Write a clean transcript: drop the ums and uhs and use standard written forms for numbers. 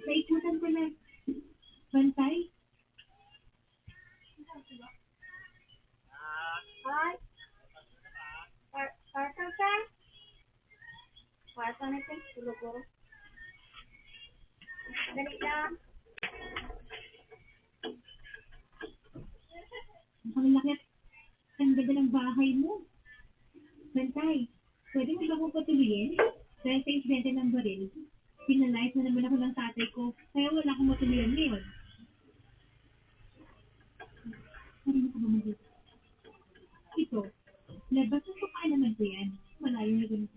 Naikutan ko na. Bantay? Ay, parang ka? Parang na ito, tulog-uro. Dali lang. Ang laki. Ang ganda ng bahay mo. Bantay, pwede mo ba akong patuloyin? Dahil sa insidente ng baril, pinalize na naman ako ng tatay ko, kaya wala akong matuluyan ngayon. Marino ka ba mag-ito? Ito, labas ng naman ko yan. Malayo na ganun